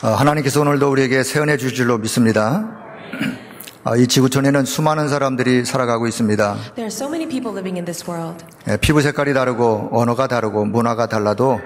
하나님께서 오늘도 우리에게 새 은혜 주실 줄로 믿습니다. 이 지구촌에는 수많은 사람들이 살아가고 있습니다. There are so many people living in this world. 피부 색깔이 다르고 언어가 다르고 문화가 달라도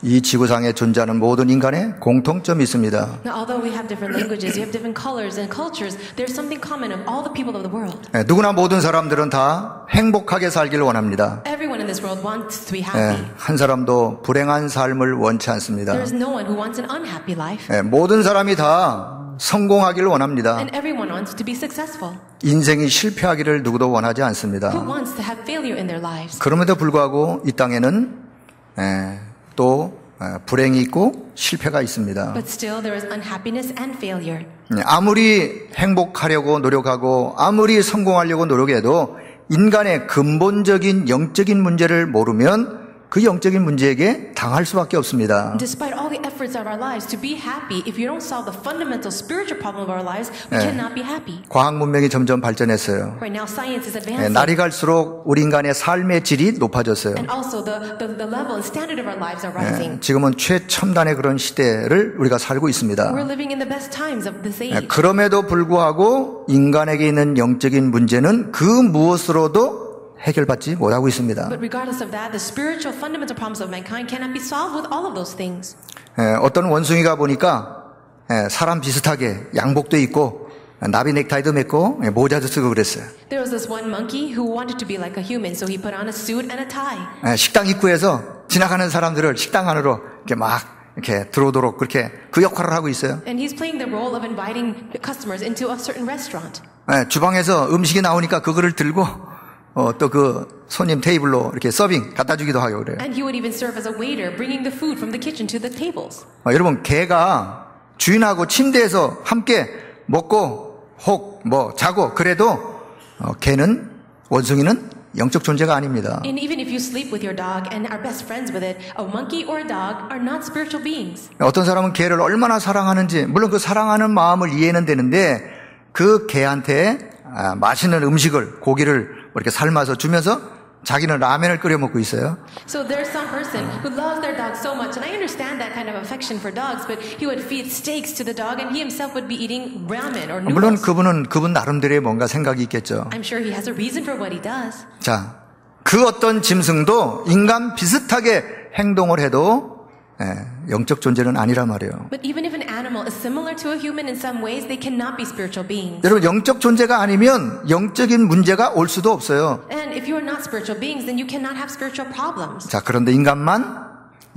이 지구상에 존재하는 모든 인간의 공통점이 있습니다. Now, although we have different languages, we have different colors and cultures, there's something common of all the people of the world. 누구나 모든 사람들은 다 행복하게 살기를 원합니다. Everyone in this world wants to be happy. 한 사람도 불행한 삶을 원치 않습니다. There is no one who wants an unhappy life. 모든 사람이 다 성공하기를 원합니다. And everyone wants to be successful. 인생이 실패하기를 누구도 원하지 않습니다. Who wants to have failure in their lives? 그럼에도 불구하고 이 땅에는 또 불행이 있고 실패가 있습니다. But still there is unhappiness and failure. 아무리 행복하려고 노력하고 아무리 성공하려고 노력해도 인간의 근본적인 영적인 문제를 모르면 그 영적인 문제에게 당할 수밖에 없습니다. Despite all the efforts of our lives to be happy, if you don't solve the fundamental spiritual problem of our lives, we cannot be happy. 과학 문명이 점점 발전했어요. Right now, science is advancing. 날이 갈수록 우리 인간의 삶의 질이 높아졌어요. And also the level and standard of our lives are rising. 지금은 최첨단의 그런 시대를 우리가 살고 있습니다. We're living in the best times of this age. 그럼에도 불구하고 인간에게 있는 영적인 문제는 그 무엇으로도 해결받지 못하고 있습니다. But regardless of that, the spiritual fundamental problems of mankind cannot be solved with all of those things. 어떤 원숭이가 보니까 사람 비슷하게 양복도 입고 나비 넥타이도 맺고 모자도 쓰고 그랬어요. There was this one monkey who wanted to be like a human, so he put on a suit and a tie. 식당 입구에서 지나가는 사람들을 식당 안으로 이렇게 막 이렇게 들어오도록 그렇게 그 역할을 하고 있어요. And he's playing the role of inviting customers into a certain restaurant. 주방에서 음식이 나오니까 그거를 들고 또 그 손님 테이블로 이렇게 서빙 갖다 주기도 하고 그래요. And he would even serve as a waiter, bringing the food from the kitchen to the tables. 여러분, 개가 주인하고 침대에서 함께 먹고 혹 뭐 자고 그래도 개는 원숭이는 영적 존재가 아닙니다. And even if you sleep with your dog and are best friends with it, a monkey or a dog are not spiritual beings. 어떤 사람은 개를 얼마나 사랑하는지 물론 그 사랑하는 마음을 이해는 되는데 그 개한테 맛있는 음식을 고기를 이렇게 삶아서 주면서 자기는 라면을 끓여 먹고 있어요. So there's some person who loves their dog so much, and I understand that kind of affection for dogs, but he would feed steaks to the dog, and he himself would be eating ramen or 물론 noodles. 그분 나름대로의 뭔가 생각이 있겠죠. I'm sure he has a reason for what he does. 자, 그 어떤 짐승도 인간 비슷하게 행동을 해도 영적 존재는 아니란 말이에요. But even if an animal is similar to a human in some ways, they cannot be spiritual beings. 여러분, 영적 존재가 아니면 영적인 문제가 올 수도 없어요. And if you are not spiritual beings, then you cannot have spiritual problems. 자, 그런데 인간만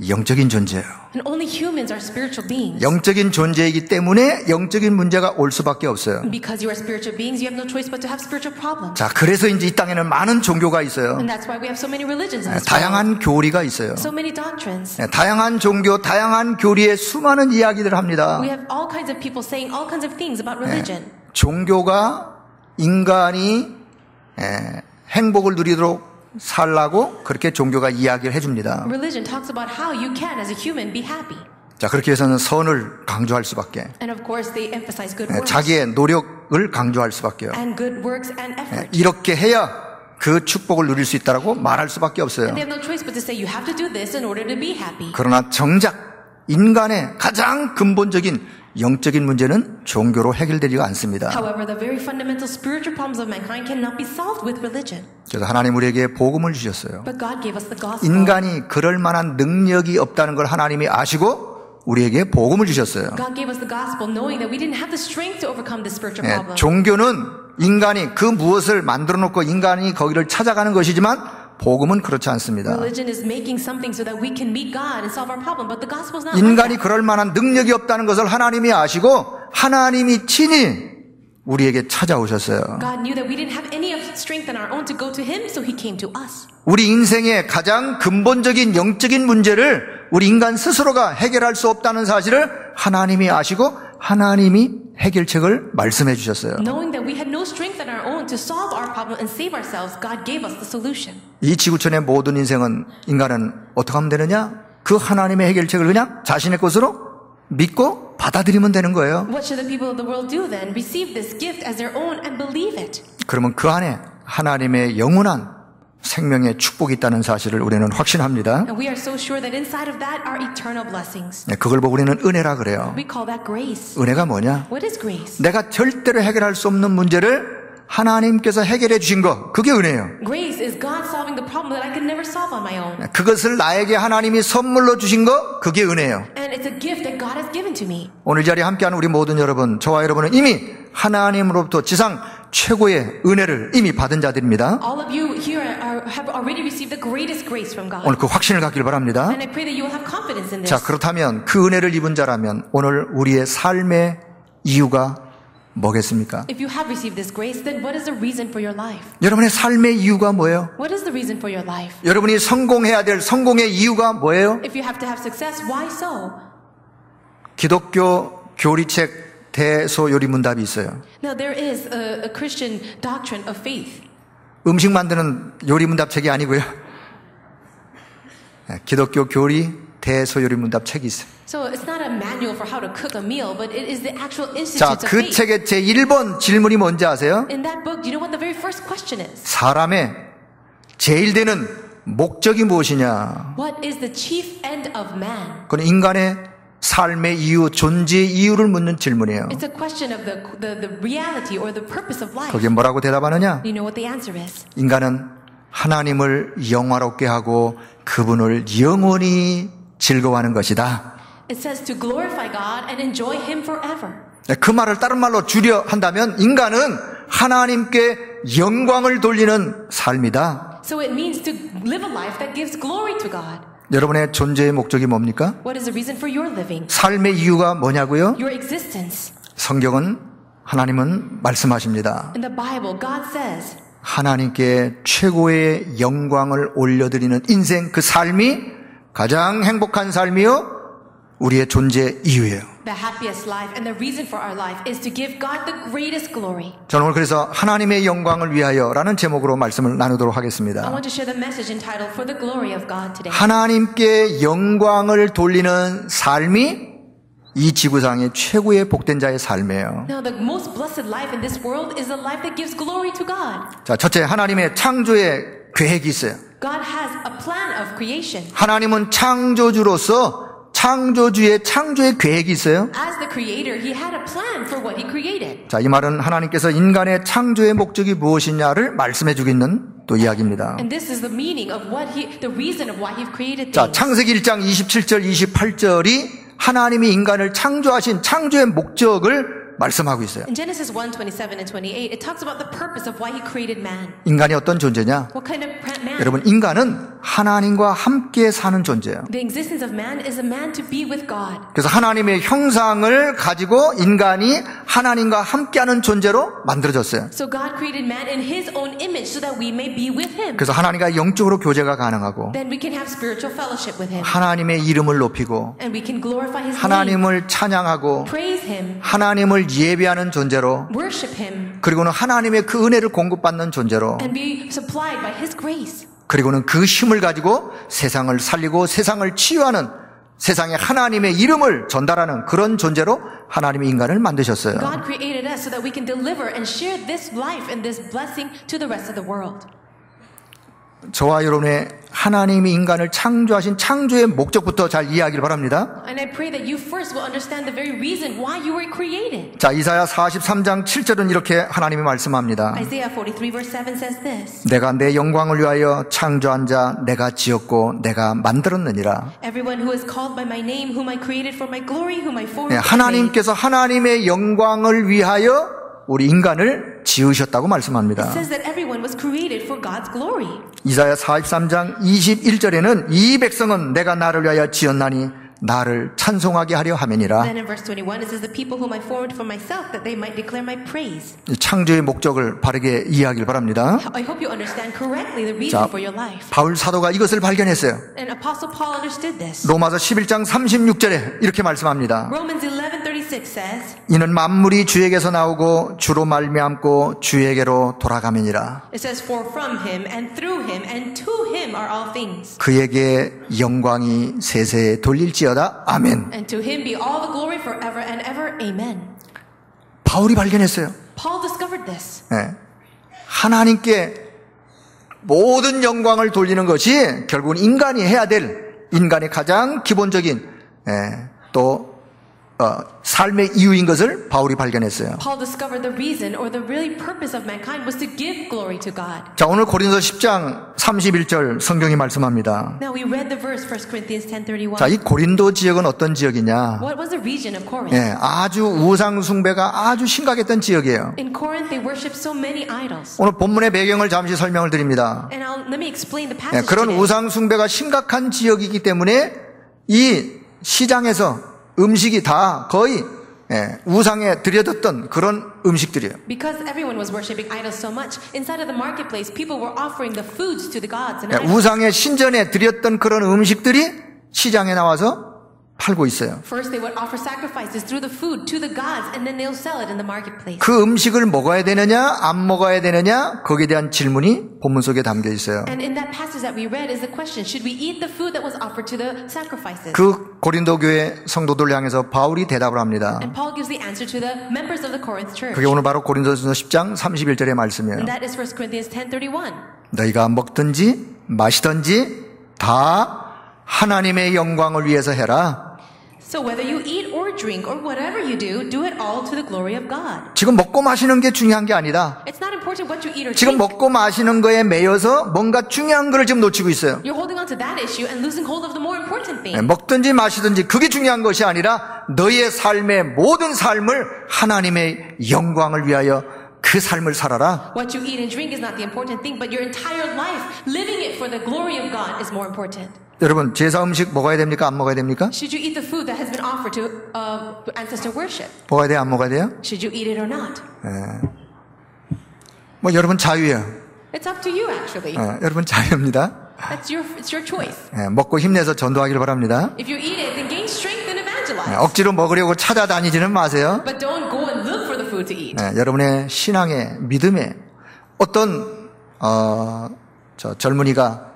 영적인 존재예요. And only humans are spiritual beings. 영적인 존재이기 때문에 영적인 문제가 올 수밖에 없어요. Because you are spiritual beings, you have no choice but to have spiritual problems. 자, 그래서 이제 이 땅에는 많은 종교가 있어요. And that's why we have so many religions in this world. 다양한 교리가 있어요. So many doctrines. 다양한 종교, 다양한 교리에 수많은 이야기들을 합니다. We have all kinds of people saying all kinds of things about religion. 종교가 인간이 행복을 누리도록 살라고 그렇게 종교가 이야기를 해줍니다. Religion talks about how you can, as a human, be happy. 자, 그렇게 해서는 선을 강조할 수밖에, And of course, they emphasize good works. 자기의 노력을 강조할 수밖에요. And good works and effort. 이렇게 해야 그 축복을 누릴 수 있다라고 말할 수밖에 없어요. And they have no choice but to say you have to do this in order to be happy. 그러나 정작 인간의 가장 근본적인 영적인 문제는 종교로 해결되지가 않습니다. However, the very fundamental spiritual problems of mankind cannot be solved with religion. 그래서 하나님 우리에게 복음을 주셨어요. But God gave us the gospel. 인간이 그럴 만한 능력이 없다는 걸 하나님이 아시고 우리에게 복음을 주셨어요. God gave us the gospel knowing that we didn't have the strength to overcome this spiritual problem. 종교는 인간이 그 무엇을 만들어 놓고 인간이 거기를 찾아가는 것이지만 복음은 그렇지 않습니다. Religion is making something so that we can meet God and solve our problem, but the gospel is not 인간이 like that. 그럴 만한 능력이 없다는 것을 하나님이 아시고 하나님이 친히 우리에게 찾아오셨어요. God knew that we didn't have any strength on our own to go to Him, so He came to us. 우리 인생의 가장 근본적인 영적인 문제를 우리 인간 스스로가 해결할 수 없다는 사실을 하나님이 아시고 하나님이 해결책을 말씀해 주셨어요. Knowing that we had no strength on our own to solve our problem and save ourselves, God gave us the solution. 이 지구촌의 모든 인간은 어떻게 하면 되느냐? 그 하나님의 해결책을 그냥 자신의 것으로 믿고 받아들이면 되는 거예요. What should the people of the world do then? Receive this gift as their own and believe it. 그러면 그 안에 하나님의 영원한 생명의 축복이 있다는 사실을 우리는 확신합니다. And we are so sure that inside of that are eternal blessings. 그걸 보고 우리는 은혜라 그래요. We call that grace. 은혜가 뭐냐? What is grace? 내가 절대로 해결할 수 없는 문제를 하나님께서 해결해 주신 것, 그게 은혜예요. Grace is God solving the problem that I could never solve on my own. 그것을 나에게 하나님이 선물로 주신 것, 그게 은혜예요. And it's a gift that God has given to me. 오늘 자리에 함께하는 우리 모든 여러분, 저와 여러분은 이미 하나님으로부터 지상 최고의 은혜를 이미 받은 자들입니다. All of you here have already received the greatest grace from God. 오늘 그 확신을 갖길 바랍니다. And I pray that you will have confidence in this. 자, 그렇다면 그 은혜를 입은 자라면 오늘 우리의 삶의 이유가 뭐겠습니까? If you have received this grace, then what is the reason for your life? 여러분의 삶의 이유가 뭐예요? What is the reason for your life? 여러분이 성공해야 될 성공의 이유가 뭐예요? If you have to have success, why so? 기독교 교리책 대소요리문답이 있어요. Now there is a Christian doctrine of faith. 음식 만드는 요리문답 책이 아니고요. 기독교 교리 대소요리문답 책이 있어요. So it's not a manual for how to cook a meal, but it is the actual 자, institutes of 그 faith. 책의 제1번 질문이 뭔지 아세요? In that book, do you know what the very first question is? 사람의 제일 되는 목적이 무엇이냐? What is the chief end of man? 그건 인간의 삶의 이유, 존재의 이유를 묻는 질문이에요. It's a question of the reality or the purpose of life. 거기에 뭐라고 대답하느냐? You know what the answer is? 인간은 하나님을 영화롭게 하고 그분을 영원히 즐거워하는 것이다. It says to glorify God and enjoy Him forever. 그 말을 다른 말로 줄여 한다면 인간은 하나님께 영광을 돌리는 삶이다. So it means to live a life that gives glory to God. 여러분의 존재의 목적이 뭡니까? What is the reason for your living? 삶의 이유가 뭐냐고요? Your existence. 성경은 하나님은 말씀하십니다. In the Bible, God says 하나님께 최고의 영광을 올려드리는 인생, 그 삶이 가장 행복한 삶이요 우리의 존재 이유예요. the happiest life and the reason for our life is to give God the greatest glory. 저는 오늘 그래서 하나님의 영광을 위하여라는 제목으로 말씀을 나누도록 I 하겠습니다. want to share the message entitled For the Glory of God today. 하나님께 영광을 돌리는 삶이 이 지구상의 최고의 복된 자의 삶이에요. Now, the most blessed life in this world is a life that gives glory to God. 자, 첫째, 하나님의 창조의 계획이 있어요. God has a plan of creation. 하나님은 창조주로서 창조주의 창조의 계획이 있어요. As the creator, He had a plan for what He created. 자, 이 말은 하나님께서 인간의 창조의 목적이 무엇이냐를 말씀해 주고 있는 또 이야기입니다. And this is the meaning of the reason of why He created 자, things. 창세기 1장 27절 28절이 하나님이 인간을 창조하신 창조의 목적을 말씀하고 있어요. In Genesis 1:27 and 28, it talks about the purpose of why He created man. 인간이 어떤 존재냐? What kind of man? 여러분, 인간은 하나님과 함께 사는 존재예요. The existence of man is a man to be with God. 그래서 하나님의 형상을 가지고 인간이 하나님과 함께하는 존재로 만들어졌어요. So God created man in His own image so that we may be with Him. 그래서 하나님과 영적으로 교제가 가능하고 Then we can have spiritual fellowship with Him. 하나님의 이름을 높이고 And we can glorify His name. 하나님을 찬양하고 Praise Him. 하나님을 예배하는 존재로 Worship Him. 그리고는 하나님의 그 은혜를 공급받는 존재로 And be supplied by His grace. 그리고는 그 힘을 가지고 세상을 살리고 세상을 치유하는 세상에 하나님의 이름을 전달하는 그런 존재로 하나님이 인간을 만드셨어요. God created us so that we can deliver and share this life and this blessing to the rest of the world. 저와 여러분의 하나님이 인간을 창조하신 창조의 목적부터 잘 이해하길 바랍니다. And I pray that you first will understand the very reason why you were created. 자, 이사야 43장 7절은 이렇게 하나님이 말씀합니다. Isaiah 43 verse 7 says this. 내가 내 영광을 위하여 창조한 자 내가 지었고 내가 만들었느니라. Everyone who is called by my name, whom I created for my glory, whom I formed. 하나님께서 하나님의 영광을 위하여 우리 인간을 지으셨다고 말씀합니다. It says that everyone was created for God's glory. 이사야 43장 21절에는 이 백성은 내가 나를 위하여 지었나니 나를 찬송하게 하려 함이니라. Then in verse 21 it says the people whom I formed for myself that they might declare my praise. 창조의 목적을 바르게 이해하길 바랍니다. I hope you understand correctly the reason 자, for your life. 바울 사도가 이것을 발견했어요. And Apostle Paul understood this. 로마서 11장 36절에 이렇게 말씀합니다. Romans 11:36 says, 이는 만물이 주에게서 나오고 주로 말미암고 주에게로 돌아가느니라. it says, for from him and through him and to him are all things. 그에게 영광이 세세에 돌릴지어다. 아멘. And to him be all the glory forever and ever. Amen. 바울이 발견했어요. Paul discovered this. 네. 하나님께 모든 영광을 돌리는 것이 결국은 인간이 해야 될 인간의 가장 기본적인 또 삶의 이유인 것을 바울이 발견했어요. Paul discovered the reason or the really purpose of mankind was to give glory to God. 자, 오늘 고린도 10장 31절 성경이 말씀합니다. Now we read the verse 1 Corinthians 10:31. 자, 이 고린도 지역은 어떤 지역이냐? What was the region of Corinth? 아주 우상 숭배가 아주 심각했던 지역이에요. In Corinth they worshiped so many idols. 오늘 본문의 배경을 잠시 설명을 드립니다. And let me explain the passage 그런 today. 우상 숭배가 심각한 지역이기 때문에 이 시장에서 음식이 다 거의 우상에 들여뒀던 그런 음식들이에요. Because everyone was worshiping idols so much, inside of the marketplace, people were offering the foods to the gods and idols. 우상의 신전에 드렸던 그런 음식들이 시장에 나와서 팔고 있어요. First, they would offer sacrifices through the food to the gods, and then they'll sell it in the marketplace. 그 음식을 먹어야 되느냐, 안 먹어야 되느냐, 거기에 대한 질문이 본문 속에 담겨 있어요. And in that passage that we read is the question: Should we eat the food that was offered to the sacrifices? 그 고린도 교회 성도들 향해서 바울이 대답을 합니다. And Paul gives the answer to the members of the Corinth church. 그게 오늘 바로 고린도전서 10장 31절의 말씀이에요. And that is 1 Corinthians 10:31. 너희가 먹든지 마시든지 다 하나님의 영광을 위해서 해라. So whether you eat or drink or whatever you do it all to the glory of God. 지금 먹고 마시는 게 중요한 게 아니다. It's not important what you eat or 지금 drink. 먹고 마시는 거에 매여서 뭔가 중요한 거를 지금 놓치고 있어요. You're holding on to that issue and losing hold of the more important thing. 먹든지 마시든지 그게 중요한 것이 아니라 너희의 삶의 모든 삶을 하나님의 영광을 위하여 그 삶을 살아라. What you eat and drink is not the important thing, but your entire life, living it for the glory of God is more important. 여러분, 제사 음식 먹어야 됩니까? 안 먹어야 됩니까? Should you eat the food that has been offered to ancestor worship? 먹어야 돼요? 안 먹어야 돼요? Should you eat it or not? 뭐 여러분 자유예요. It's up to you, actually. 여러분 자유입니다. It's your choice. 먹고 힘내서 전도하기를 바랍니다. If you eat it, then gain strength and evangelize. 억지로 먹으려고 찾아다니지는 마세요. But don't go and look for the food to eat. 여러분의 신앙의 믿음에 어떤 젊은이가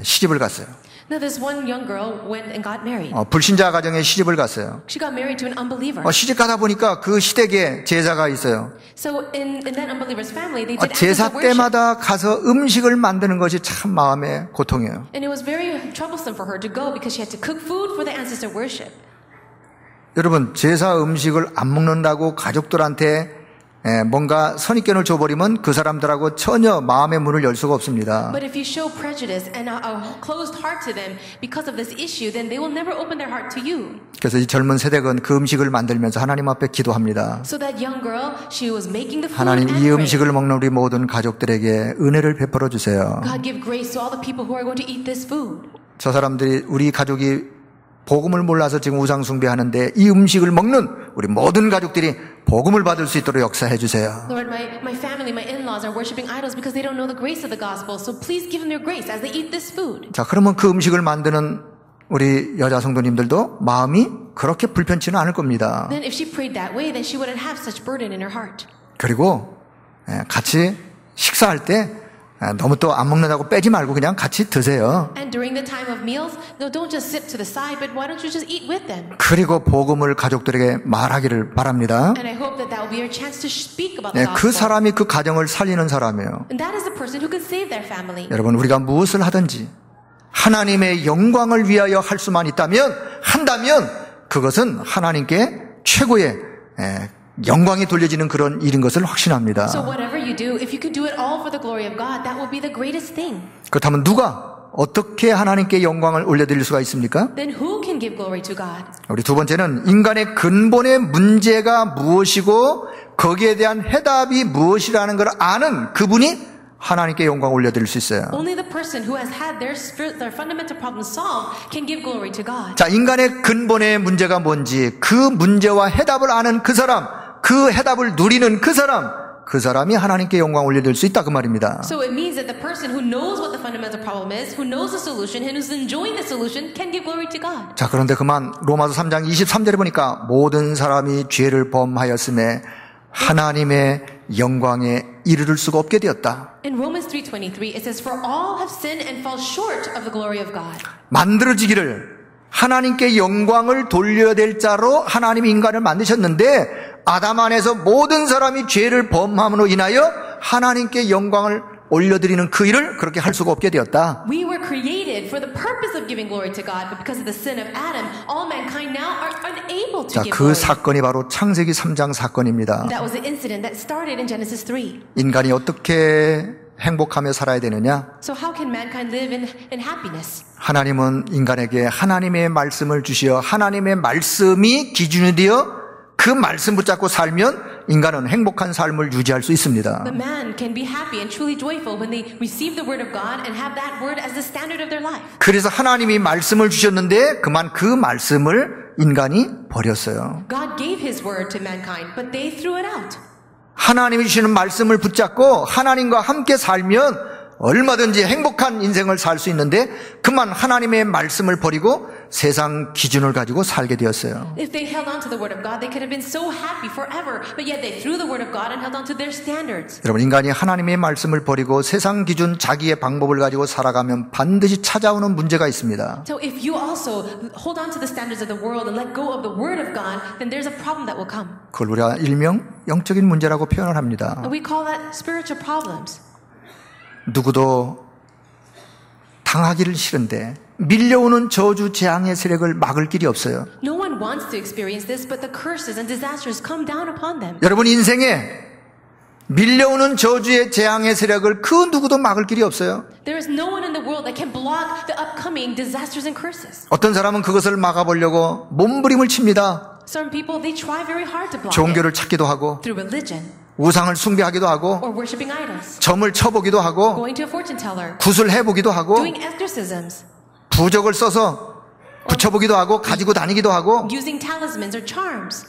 시집을 갔어요. Now, this one young girl went and got married. 불신자 가정에 시집을 갔어요. She got married to an unbeliever. 시집 가다 보니까 그 시댁에 제사가 있어요. So in that unbeliever's family, they did 제사 ancestor worship. 때마다 가서 음식을 만드는 것이 참 마음의 고통이에요. And it was very troublesome for her to go because she had to cook food for the ancestor worship. 여러분, 제사 음식을 안 먹는다고 가족들한테 뭔가 선입견을 줘버리면 그 사람들하고 전혀 마음의 문을 열 수가 없습니다. But if you show prejudice and a closed heart to them because of this issue, then they will never open their heart to you. 그래서 이 젊은 세대는 그 음식을 만들면서 하나님 앞에 기도합니다. So that young girl, she was making the food 하나님, and 이 praying. 음식을 먹는 우리 모든 가족들에게 은혜를 베풀어 주세요. God give grace to all the people who are going to eat this food. 저 사람들이, 우리 가족이 복음을 몰라서 지금 우상 숭배하는데 이 음식을 먹는 우리 모든 가족들이 복음을 받을 수 있도록 역사해 주세요. Lord, my family, my in-laws are worshiping idols because they don't know the grace of the gospel. So please give them your grace as they eat this food. 자, 그러면 그 음식을 만드는 우리 여자 성도님들도 마음이 그렇게 불편치는 않을 겁니다. Then if she prayed that way, then she wouldn't have such burden in her heart. 그리고 같이 식사할 때 너무 또 안 먹는다고 빼지 말고 그냥 같이 드세요. And during the time of meals, no, don't just sit to the side, but why don't you just eat with them? 그리고 복음을 가족들에게 말하기를 바랍니다. And I hope that that will be your chance to speak about 네, the 그 gospel. 사람이 그 가정을 살리는 사람이에요. And that is the person who can save their family. 여러분, 우리가 무엇을 하든지 하나님의 영광을 위하여 할 수만 한다면 그것은 하나님께 최고의 영광이 돌려지는 그런 일인 것을 확신합니다. So whatever you do, if you can do it all for the glory of God, that will be the greatest thing. 그렇다면 누가 어떻게 하나님께 영광을 올려드릴 수가 있습니까? Then who can give glory to God? 우리 두 번째는 인간의 근본의 문제가 무엇이고 거기에 대한 해답이 무엇이라는 걸 아는 그분이 하나님께 영광을 올려드릴 수 있어요. Only the person who has had their fundamental problem solved can give glory to God. 자, 인간의 근본의 문제가 뭔지 그 문제와 해답을 아는 그 사람, 그 해답을 누리는 그 사람이 하나님께 영광 올려드릴 수 있다 그 말입니다. So it means that the person who knows what the fundamental problem is, who knows the solution, and who's enjoying the solution can give glory to God. 자, 그런데 그만 로마서 3장 23절에 보니까 모든 사람이 죄를 범하였음에 하나님의 영광에 이르를 수가 없게 되었다. In Romans 3:23, it says, "For all have sinned and fall short of the glory of God." 만들어지기를 하나님께 영광을 돌려야 될 자로 하나님이 인간을 만드셨는데 아담 안에서 모든 사람이 죄를 범함으로 인하여 하나님께 영광을 올려드리는 그 일을 그렇게 할 수가 없게 되었다. We were created for the purpose of giving glory to God, but because of the sin of Adam, all mankind now are unable to 자, give 그 glory. 사건이 바로 창세기 3장 사건입니다. That was the incident that started in Genesis 3. 인간이 어떻게 행복하며 살아야 되느냐? So how can mankind live in happiness? 하나님은 인간에게 하나님의 말씀을 주시어 하나님의 말씀이 기준이 되어 그 말씀 붙잡고 살면 인간은 행복한 삶을 유지할 수 있습니다. The man can be happy and truly joyful when they receive the word of God and have that word as the standard of their life. 그래서 하나님이 말씀을 주셨는데 그만 그 말씀을 인간이 버렸어요. God gave his word to mankind, but they threw it out. 하나님이 주시는 말씀을 붙잡고 하나님과 함께 살면 얼마든지 행복한 인생을 살 수 있는데 그만 하나님의 말씀을 버리고 세상 기준을 가지고 살게 되었어요. If they held on to the word of God, they could have been so happy forever, but yet they threw the word of God and held on to their standards. 여러분, 인간이 하나님의 말씀을 버리고 세상 기준 자기의 방법을 가지고 살아가면 반드시 찾아오는 문제가 있습니다. So if you also hold on to the standards of the world and let go of the word of God, then there's a problem that will come. 그걸 우리가 일명 영적인 문제라고 표현을 합니다. And we call that spiritual problems. 누구도 당하기를 싫은데 밀려오는 저주 재앙의 세력을 막을 길이 없어요. No one wants to experience this, but the curses and disasters come down upon them. 여러분 인생에 밀려오는 저주의 재앙의 세력을 그 누구도 막을 길이 없어요. There is no one in the world that can block the upcoming disasters and curses. 어떤 사람은 그것을 막아보려고 몸부림을 칩니다. Some people, they try very hard to block 종교를 it 찾기도 하고 through religion 우상을 숭배하기도 하고 or worshiping idols, 점을 쳐보기도 하고 going to a fortune teller, 굿을 해보기도 하고 doing exorcisms, 부적을 써서 붙여보기도 하고 가지고 다니기도 하고 using talismans or charms.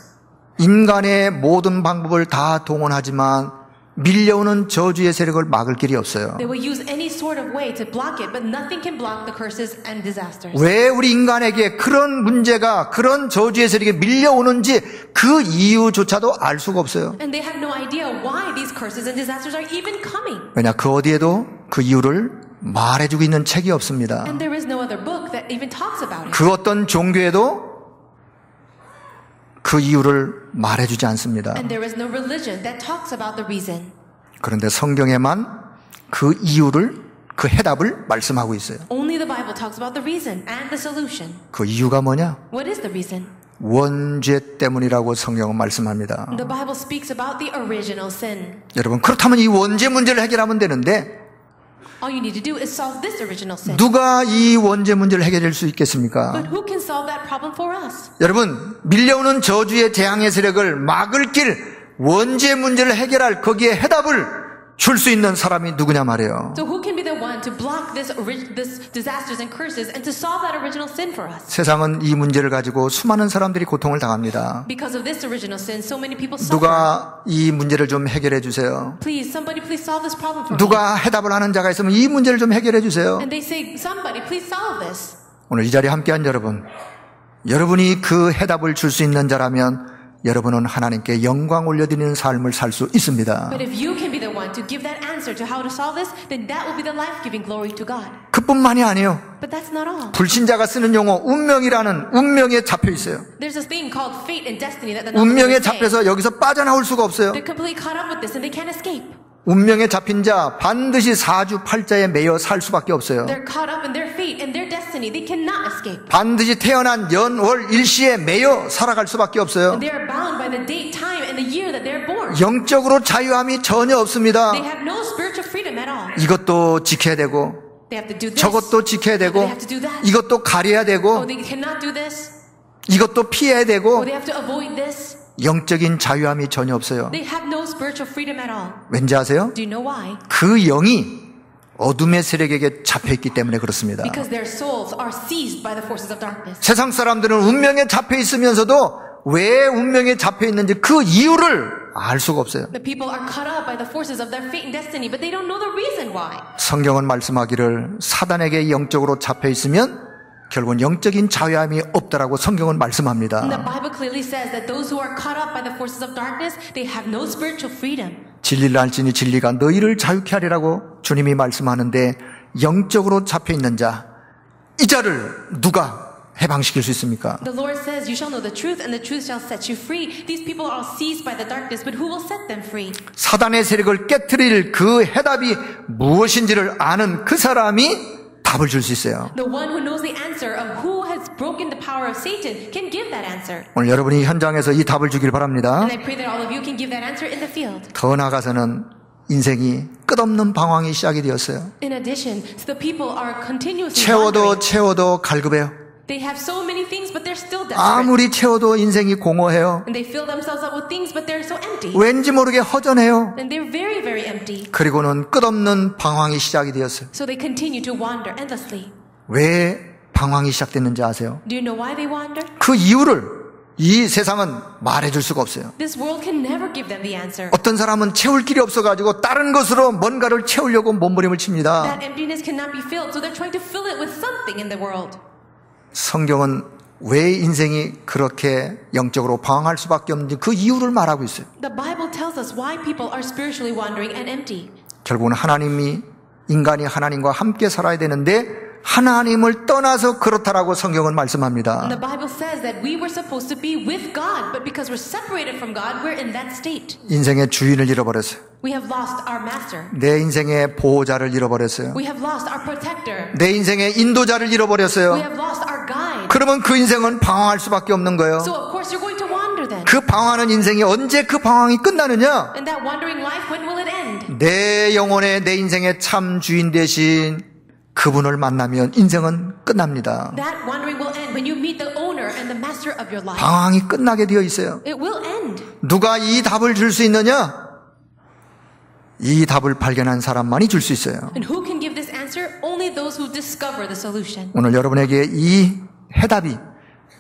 인간의 모든 방법을 다 동원하지만 밀려오는 저주의 세력을 막을 길이 없어요. They will use any sort of way to block it, but nothing can block the curses and disasters. 왜 우리 인간에게 그런 문제가 그런 저주의 세력이 밀려오는지 그 이유조차도 알 수가 없어요. And they have no idea why these curses and disasters are even coming. 왜냐 그 어디에도 그 이유를 말해주고 있는 책이 없습니다. And there is no other book that even talks about it. 그 어떤 종교에도 그 이유를 말해주지 않습니다. And there is no religion that talks about the reason. 그런데 성경에만 그 이유를 그 해답을 말씀하고 있어요. Only the Bible talks about the reason and the solution. 그 이유가 뭐냐? What is the reason? 원죄 때문이라고 성경은 말씀합니다. The Bible speaks about the original sin. 여러분 그렇다면 이 원죄 문제를 해결하면 되는데 All you need to do is solve this original sin. 누가 이 원죄 문제를 해결할 수 있겠습니까? But who can solve that problem for us? 여러분 밀려오는 저주의 재앙의 세력을 막을 길 원죄 문제를 해결할 거기에 해답을 줄 수 있는 사람이 누구냐 말이에요. So who can be the one to block this disasters and curses and to solve that original sin for us? 세상은 이 문제를 가지고 수많은 사람들이 고통을 당합니다. Because of this original sin, so many people suffer. 누가 이 문제를 좀 해결해 주세요. Please, somebody please solve this problem for me. 누가 해답을 하는 자가 있으면 이 문제를 좀 해결해 주세요. And they say, somebody please solve this. 오늘 이 자리에 함께한 여러분, 여러분이 그 해답을 줄 수 있는 자라면 여러분은 하나님께 영광 올려드리는 삶을 살 수 있습니다. But if you can be the one to give that answer to how to solve this, then that will be the life-giving glory to God. 그뿐만이 아니에요. But that's not all. 불신자가 쓰는 용어 운명이라는 운명에 잡혀 있어요. There's this thing called fate and destiny that the 운명에 non-believers say. 잡혀서 여기서 빠져나올 수가 없어요. They're completely caught up with this and they can't escape. 운명에 잡힌 자 반드시 사주팔자에 매여 살 수밖에 없어요. They're caught up in their fate and their destiny. They cannot escape. 반드시 태어난 연월 일시에 매여 살아갈 수밖에 없어요. They are bound by the date, time, and the year that they're born. 영적으로 자유함이 전혀 없습니다. They have no spiritual freedom at all. 이것도 지켜야 되고 They have to do this. 저것도 지켜야 되고 They have to do that. 이것도 가려야 Oh, 되고 they cannot do this. 이것도 피해야 Oh, 되고 they have to avoid this. 영적인 자유함이 전혀 없어요. They have no spiritual freedom at all. 왠지 아세요? Do you know why? 그 영이 어둠의 세력에게 잡혀있기 때문에 그렇습니다. Because their souls are seized by the forces of darkness. 세상 사람들은 운명에 잡혀 있으면서도 왜 운명에 잡혀 있는지 그 이유를 알 수가 없어요. The people are caught up by the forces of their fate and destiny, but they don't know the reason why. 성경은 말씀하기를 사단에게 영적으로 잡혀 있으면 결국은 영적인 자유함이 없다라고 성경은 말씀합니다. And the Bible clearly says that those who are caught up by the forces of darkness, they have no spiritual freedom. 진리를 알지니 진리가 너희를 자유케 하리라고 주님이 말씀하는데 영적으로 잡혀 있는 자, 이 자를 누가 해방시킬 수 있습니까? The Lord says, you shall know the truth and the truth shall set you free. These people are all seized by the darkness, but who will set them free? 사단의 세력을 깨트릴 그 해답이 무엇인지를 아는 그 사람이 답을 줄 수 있어요. The one who knows the answer of who has broken the power of Satan can give that answer. 오늘 여러분이 현장에서 이 답을 주길 바랍니다. And I pray that all of you can give that answer in the field. 더 나아가서는 인생이 끝없는 방황이 시작이 되었어요. In addition, so the people are continuously wandering. 채워도 갈급해요. They have so many things, but they're still desperate. 아무리 채워도 인생이 공허해요. And they fill themselves up with things, but they're so empty. 왠지 모르게 허전해요. And they're very, very empty. 그리고는 끝없는 방황이 시작이 되었어요. So they continue to wander endlessly. 왜 방황이 시작됐는지 아세요? Do you know why they wander? 그 이유를 이 세상은 말해줄 수가 없어요. This world can never give them the answer. 어떤 사람은 채울 길이 없어가지고 다른 것으로 뭔가를 채우려고 몸부림을 칩니다. That emptiness cannot be filled, so they're trying to fill it with something in the world. 성경은 왜 인생이 그렇게 영적으로 방황할 수밖에 없는지 그 이유를 말하고 있어요. The Bible tells us why people are spiritually wandering and empty. 결국은 인간이 하나님과 함께 살아야 되는데 하나님을 떠나서 그렇다라고 성경은 말씀합니다. And the Bible says that we were supposed to be with God, but because we're separated from God, we're in that state. 인생의 주인을 잃어버렸어요. We have lost our master. 내 인생의 보호자를 잃어버렸어요. We have lost our protector. 내 인생의 인도자를 We 잃어버렸어요. have lost our guide. 그러면 그 인생은 방황할 수밖에 없는 거예요. So of course you're going to wander then. 그 방황하는 인생이 언제 그 방황이 끝나느냐? And that wandering life, when will it end? 내 영혼의 내 인생의 참 주인 대신 그분을 만나면 인생은 끝납니다. That wandering will end when you meet the owner and the master of your life. 방황이 끝나게 되어 있어요. It will end. 누가 이 답을 줄 수 있느냐? 이 답을 발견한 사람만이 줄 수 있어요. And who can give this answer? Only those who discover the solution. 오늘 여러분에게 이 해답이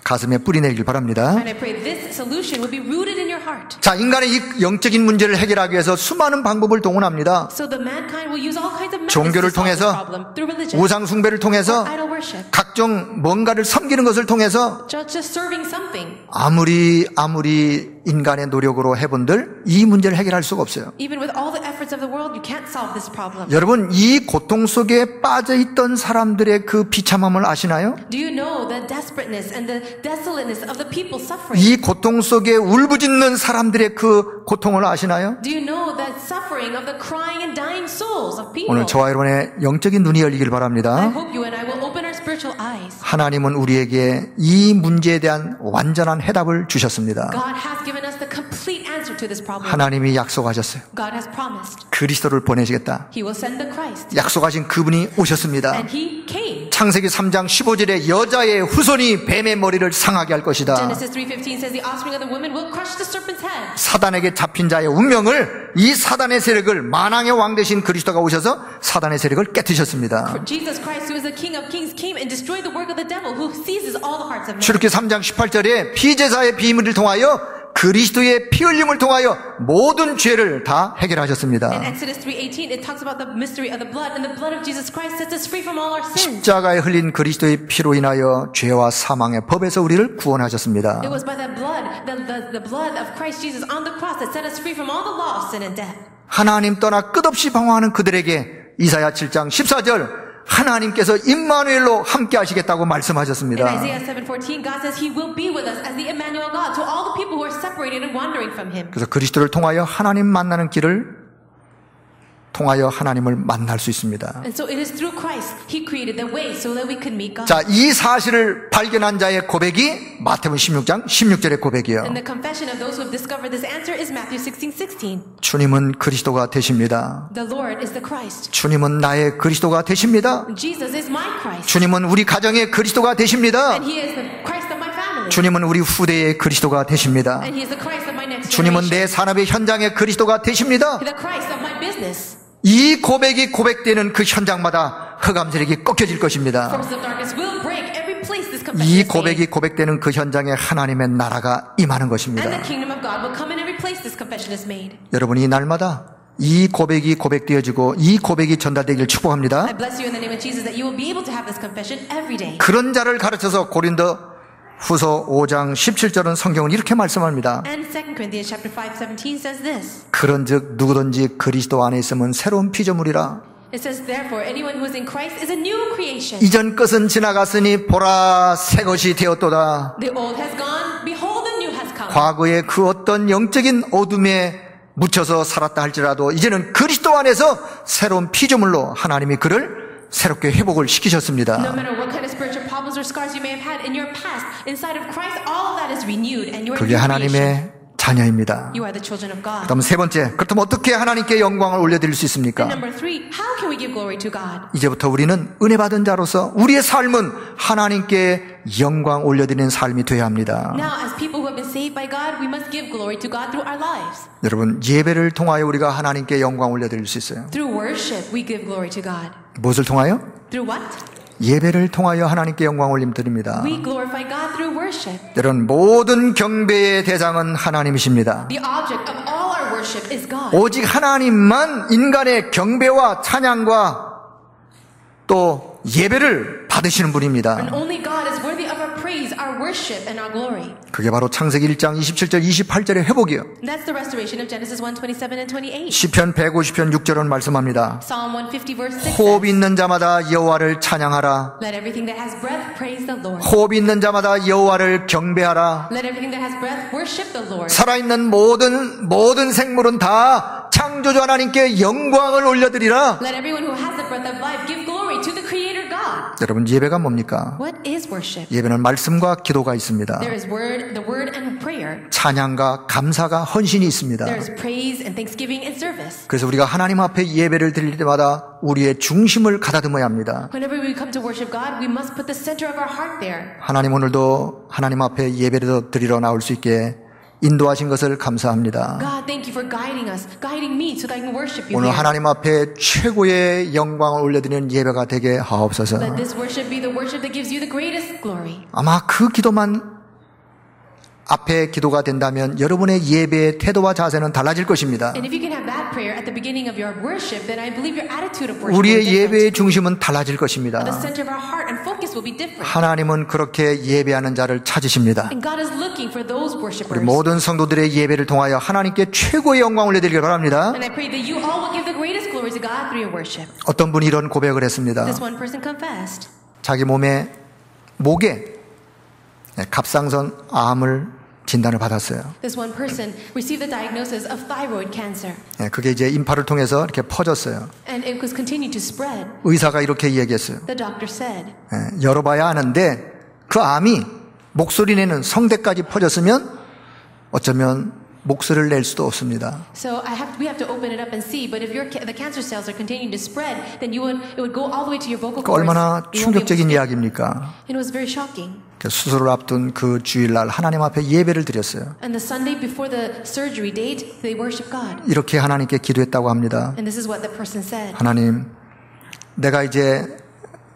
가슴에 뿌리 내리길 바랍니다. And I pray this solution will be rooted in your heart. 자, 인간의 이 영적인 문제를 해결하기 위해서 수많은 방법을 동원합니다. So the mankind will use all kinds of methods 종교를 to solve this 통해서, problem. Through religion, 우상 숭배를 통해서, idol worship, 각종 뭔가를 섬기는 것을 통해서 just serving something. 아무리 인간의 노력으로 해본들 이 문제를 해결할 수가 없어요. Even with all the efforts of the world, you can't solve this problem. 여러분, 이 고통 속에 빠져있던 사람들의 그 비참함을 아시나요? Do you know the desperateness and the desolateness of the people suffering? 이 고통 속에 울부짖는 사람들의 그 고통을 아시나요? Do you know that suffering of the crying and dying souls of people? 오늘 저와 여러분의 영적인 눈이 열리길 I 바랍니다. hope you and I will open our spiritual eyes. 하나님은 우리에게 이 문제에 대한 완전한 해답을 주셨습니다. God has given us the complete answer to this problem. 하나님이 약속하셨어요. God has promised 그리스도를 보내시겠다. He will send the Christ. 약속하신 그분이 오셨습니다. And He came. 창세기 3장 15절에 여자의 후손이 뱀의 머리를 상하게 할 것이다. Genesis 3:15 says the offspring of the woman will crush the serpent's head. 사단에게 잡힌 자의 운명을 이 사단의 세력을 만왕의 왕 되신 그리스도가 오셔서 사단의 세력을 깨뜨셨습니다. Jesus Christ, who is the King of Kings, came and destroyed the work of the devil, who seizes all the hearts of men. 출애굽기 3장 18절에 피제사의 비밀을 통하여 그리스도의 피 흘림을 통하여 모든 죄를 다 해결하셨습니다. In Exodus 3:18, it talks about the mystery of the blood, and the blood of Jesus Christ sets us free from all our sins. 십자가에 흘린 그리스도의 피로 인하여 죄와 사망의 법에서 우리를 구원하셨습니다. It was by that blood, the blood of Christ Jesus on the cross that set us free from all the law of sin and death. 하나님 떠나 끝없이 방황하는 그들에게 이사야 7장 14절 하나님께서 임마누엘로 함께 하시겠다고 In 말씀하셨습니다. Isaiah 7:14, God says He will be with us as the Emmanuel God to all the people who are separated and wandering from Him. 그래서 그리스도를 통하여 하나님 만나는 길을 통하여 하나님을 만날 수 있습니다. And so it is through Christ He created the way so that we could meet God. 자, 이 사실을 발견한 자의 고백이 마태복음 16장 16절의 고백이에요. And the confession of those who have discovered this answer is Matthew 16:16. 주님은 그리스도가 되십니다. The Lord is the Christ. 주님은 나의 그리스도가 되십니다. Jesus is my Christ. 주님은 우리 가정의 그리스도가 되십니다. And He is the Christ of my family. 주님은 우리 후대의 그리스도가 되십니다. And He is the Christ of my next 주님은 generation. 내 산업의 현장의 그리스도가 되십니다. The Christ of my business. 이 고백이 고백되는 그 현장마다 흑암 세력이 꺾여질 것입니다. Forces of darkness will break every place this confession 이 is made. 고백이 고백되는 그 현장에 하나님의 나라가 임하는 And 것입니다. the kingdom of God will come in every place this confession is made. 여러분이 날마다 이 고백이 고백되어지고 이 고백이 전달되기를 축복합니다. I bless you in the name of Jesus that you will be able to have this confession every day. 그런 자를 가르쳐서 고린도 후서 5장 17절은 성경은 이렇게 말씀합니다. And 2 Corinthians chapter 5:17 says this. 그런즉 누구든지 그리스도 안에 있으면 새로운 피조물이라. It says, therefore, anyone who is in Christ is a new creation. 이전 것은 지나갔으니 보라 새 것이 되었도다. The old has gone, behold, the new has come. 과거에 그 어떤 영적인 어둠에 묻혀서 살았다 할지라도 이제는 그리스도 안에서 새로운 피조물로 하나님이 그를 새롭게 회복을 시키셨습니다. No matter what kind of spiritual problems or scars you may have had in your past, inside of Christ, all of that is renewed, and you are 그게 new creation. 하나님의 자녀입니다. You are the children of God. 그다음 세 번째, 그렇다면 어떻게 하나님께 영광을 올려드릴 수 있습니까? And number 3, how can we give glory to God? 이제부터 우리는 은혜 받은 자로서 우리의 삶은 하나님께 영광 올려드리는 삶이 되어야 합니다. Now, as people who have been saved by God, we must give glory to God through our lives. 여러분, 예배를 통하여 우리가 하나님께 영광 올려드릴 수 있어요. Through worship, we give glory to God. 무엇을 통하여? Through what? 예배를 통하여 하나님께 영광 올림드립니다. We glorify God through worship. 여러분, 모든 경배의 대상은 하나님이십니다. The object of all our worship is God. 오직 하나님만 인간의 경배와 찬양과 또 예배를 받으시는 분입니다. And only God is worthy of our praise, our worship, and our glory. 그게 바로 창세기 1장 27절 28절의 회복이에요. And that's the restoration of Genesis 1:27 and 28. 시편 150편 6절은 말씀합니다. Psalm 150 verse 6 호흡 says, 있는 자마다 여호와를 찬양하라. Let everything that has breath praise the Lord. 호흡 있는 자마다 여호와를 경배하라. Let everything that has breath worship the Lord. 살아있는 모든 생물은 다 창조주 하나님께 영광을 올려드리라. Let everyone who has the breath of life give glory to the Creator God. 여러분, 예배가 뭡니까? What is worship? 예배는 말씀과 기도가 있습니다. There is the word and prayer. 찬양과 감사가 헌신이 있습니다. There is praise and thanksgiving and service. 그래서 우리가 하나님 앞에 예배를 드릴 때마다 우리의 중심을 가다듬어야 합니다. Whenever we come to worship God, we must put the center of our heart there. 하나님, 오늘도 하나님 앞에 예배를 드리러 나올 수 있게 인도하신 것을 감사합니다. God, thank you for guiding us, guiding me so that I can worship you 오늘 here. 하나님 앞에 최고의 영광을 올려드리는 예배가 되게 하옵소서. Let this worship be the worship that gives you the greatest glory. 아마 그 기도만 앞에 기도가 된다면 여러분의 예배의 태도와 자세는 달라질 것입니다. And if you can have that prayer at the beginning of your worship, then I believe your attitude of worship will 우리의 be different. 예배의 중심은 달라질 것입니다. The center of our heart and focus will be different. 하나님은 그렇게 예배하는 자를 찾으십니다. And God is looking for those 우리 worshipers. 모든 성도들의 예배를 통하여 하나님께 최고의 영광 올려드리길 바랍니다. And I pray that you all will give the greatest glory to God through your worship. 어떤 분이 이런 고백을 했습니다. This one person confessed. 자기 목에 갑상선 암을 진단을 받았어요. This one person received the diagnosis of thyroid cancer. 그게 이제 인파를 통해서 이렇게 퍼졌어요. And it was continued to spread. 의사가 이렇게 얘기했어요. The doctor said, 열어봐야 하는데 그 암이 목소리 내는 성대까지 퍼졌으면 어쩌면 목소리를 낼 수도 없습니다. So we have to open it up and see. But if the cancer cells are continuing to spread, then it would go all the way to your vocal cords. 얼마나 충격적인 이야기입니까? It was very shocking. 수술을 앞둔 그 주일날 하나님 앞에 예배를 드렸어요. And the Sunday before the surgery date, they worship God. 이렇게 하나님께 기도했다고 합니다. And this is what the person said. 하나님, 내가 이제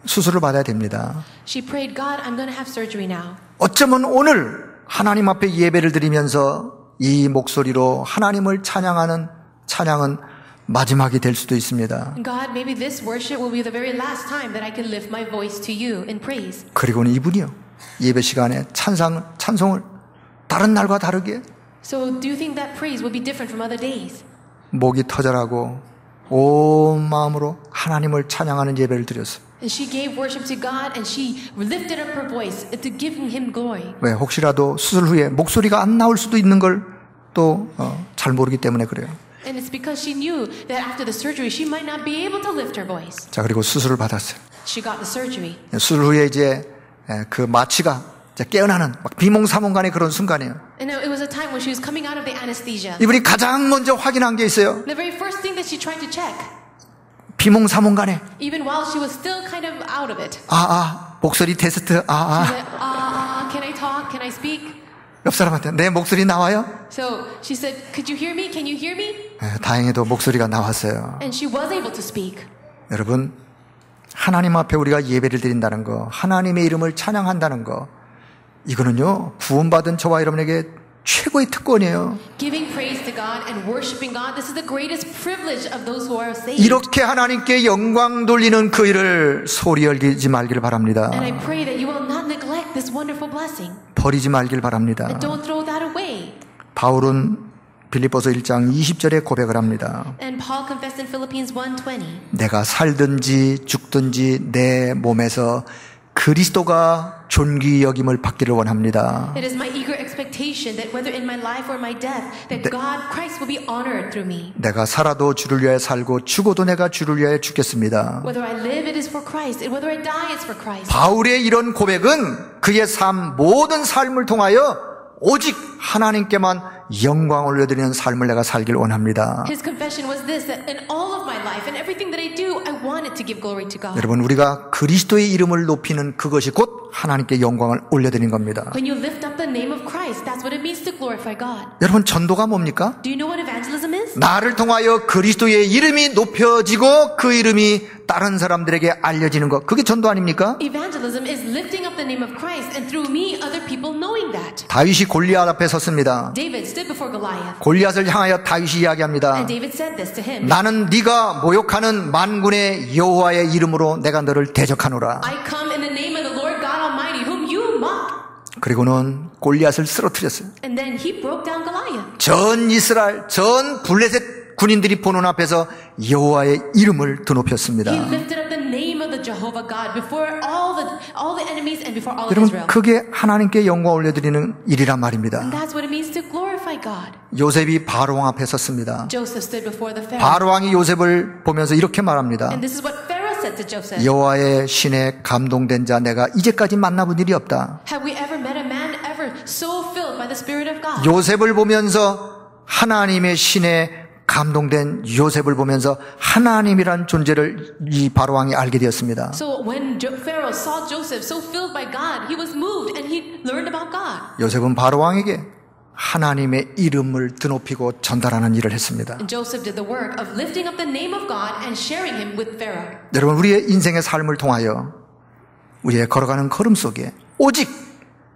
수술을 받아야 됩니다. She prayed, God, I'm going to have surgery now. 어쩌면 오늘 하나님 앞에 예배를 드리면서 이 목소리로 하나님을 찬양하는 찬양은 마지막이 될 수도 있습니다. God, maybe this worship will be the very last time that I can lift my voice to you in praise. 그리고는 이분이요, 예배 시간에 찬송을 다른 날과 다르게 So do you think that praise will be different from other days? 목이 터져라고 온 마음으로 하나님을 찬양하는 예배를 드렸어요. And she gave worship to God and she lifted up her voice to giving him glory. 왜? 혹시라도 수술 후에 목소리가 안 나올 수도 있는 걸 또 잘 모르기 때문에 그래요. And it's because she knew that after the surgery she might not be able to lift her voice. 자, 그리고 수술을 받았어요. She got the surgery. 수술 후에 이제 그 마취가 깨어나는 막 비몽사몽간의 그런 순간이에요. And it was a time when she was coming out of the anesthesia. 이분이 가장 먼저 확인한 게 있어요. The very first thing that she tried to check, 비몽사몽간에 even while she was still kind of out of it. 목소리 테스트. She said, can I talk? Can I speak? 옆 사람한테 내 목소리 나와요? So she said, could you hear me? Can you hear me? 다행히도 목소리가 나왔어요. And she was able to speak. 여러분, 하나님 앞에 우리가 예배를 드린다는 거, 하나님의 이름을 찬양한다는 거, 이거는요, 구원받은 저와 여러분에게 최고의 특권이에요. Giving praise to God and worshiping God, this is the greatest privilege of those who are saved. 이렇게 하나님께 영광 돌리는 그 일을 소리 열리지 말길 바랍니다. And I pray that you will not neglect this wonderful blessing. 버리지 말길 바랍니다. And don't throw that away. 바울은 빌립보서 1장 20절에 고백을 합니다. And Paul confessed in Philippians 1:20. 내가 살든지 죽든지 내 몸에서 그리스도가 존귀 여김을 받기를 원합니다. It is my eager expectation that whether in my life or my death, that God, Christ will be honored through me. 내가 살아도 주를 위하여 살고 죽어도 내가 주를 위하여 죽겠습니다. Whether I live, it is for Christ, and whether I die, it's for Christ. 바울의 이런 고백은 그의 모든 삶을 통하여 오직 하나님께만 영광을 올려드리는 삶을 내가 살길 원합니다. His confession was this, that in all of my life and everything that I do, I wanted to give glory to God. 여러분, 우리가 그리스도의 이름을 높이는 그것이 곧 하나님께 영광을 올려드리는 겁니다. When you lift up the name of Christ, that's what it means to glorify God. 여러분, 전도가 뭡니까? Do you know what evangelism is? 나를 통하여 그리스도의 이름이 높여지고 그 이름이 다른 사람들에게 알려지는 것, 그게 전도 아닙니까? Evangelism is lifting up the name of Christ, and through me, other people knowing that. 다윗이 골리앗 앞에 섰습니다. David stood before Goliath, 골리앗을 향하여 다윗이 이야기합니다. and David said this to him. 나는 네가 모욕하는 만군의 여호와의 이름으로 내가 너를 대적하노라. I come in the name of the Lord God Almighty, whom you mock. 그리고는 골리앗을 쓰러뜨렸어요. And then he broke down Goliath. 전 이스라엘, 전 블레셋 군인들이 보는 앞에서 여호와의 이름을 드높였습니다. He lifted up the name of the Jehovah God before all the enemies and before all of 여러분, Israel. 그게 하나님께 영광 올려드리는 일이란 말입니다. And that's what it means to glorify God. 요셉이 바로왕 앞에 섰습니다. Joseph stood before the Pharaoh. 바로왕이 요셉을 보면서 이렇게 말합니다. And this is what Pharaoh said to Joseph. 여호와의 신에 감동된 자 내가 이제까지 만나본 일이 없다. Have we ever met a man ever so filled by the Spirit of God? 요셉을 보면서 하나님의 신에 감동된 요셉을 보면서 하나님이란 존재를 이 바로왕이 알게 되었습니다. So when Pharaoh saw Joseph so filled by God, he was moved and he learned about God. 요셉은 바로왕에게 하나님의 이름을 드높이고 전달하는 일을 했습니다. And Joseph did the work of lifting up the name of God and sharing him with Pharaoh. 여러분, 우리의 인생의 삶을 통하여 우리의 걸어가는 걸음 속에 오직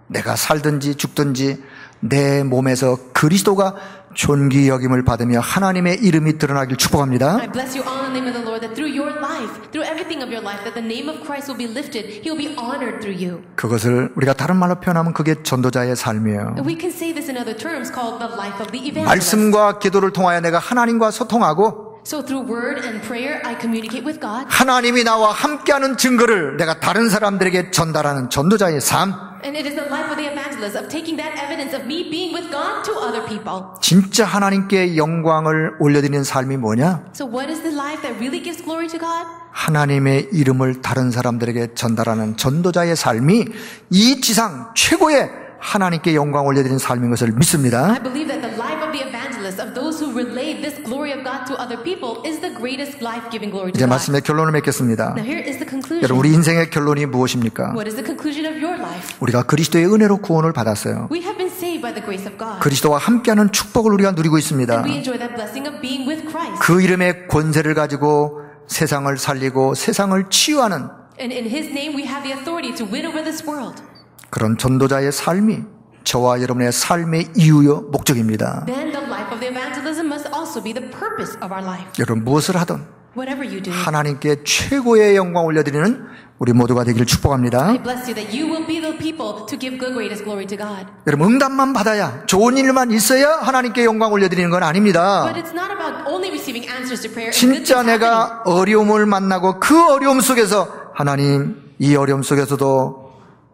내가 살든지 죽든지 내 몸에서 그리스도가 존귀 여김을 받으며 하나님의 이름이 드러나길 축복합니다. I bless you all in the name of the Lord, that through your life, through everything of your life, that the name of Christ will be lifted. He will be honored through you. 그것을 우리가 다른 말로 표현하면 그게 전도자의 삶이에요. And we can say this in other terms called the life of the evangelist. 말씀과 기도를 통하여 내가 하나님과 소통하고 So through word and prayer, I communicate with God. 하나님이 나와 함께하는 증거를 내가 다른 사람들에게 전달하는 전도자의 삶. And it is the life of the evangelist, of taking that evidence of me being with God to other people. 진짜 하나님께 영광을 올려드리는 삶이 뭐냐? So what is the life that really gives glory to God? 하나님의 이름을 다른 사람들에게 전달하는 전도자의 삶이 이 지상 최고의 하나님께 영광 올려드리는 삶인 것을 믿습니다. I believe that the life of the evangelist, of those who relay this glory of God to other people, is the greatest life-giving glory to 이제 God. 말씀의 결론을 맺겠습니다. Now here is the conclusion. 여러분, 우리 인생의 결론이 무엇입니까? What is the conclusion of your life? 우리가 그리스도의 은혜로 구원을 받았어요. We have been saved by the grace of God. 그리스도와 함께하는 축복을 우리가 누리고 있습니다. And we enjoy that blessing of being with Christ. 그 이름의 권세를 가지고 세상을 살리고 세상을 치유하는 And in His name we have the authority to win over this world. 그런 전도자의 삶이 저와 여러분의 삶의 이유요 목적입니다. Then the life of the evangelism must also be the purpose of our life. 여러분, 무엇을 하든 Whatever you do, 하나님께 최고의 영광 올려드리는 우리 모두가 되기를 축복합니다. I bless you that you will be the people to give the greatest glory to God. 여러분, 응답만 받아야, 좋은 일만 있어야 하나님께 영광 올려드리는 건 아닙니다. But it's not about only receiving answers to prayer and good 진짜 things happening. 내가 어려움을 만나고 그 어려움 속에서 하나님, 이 어려움 속에서도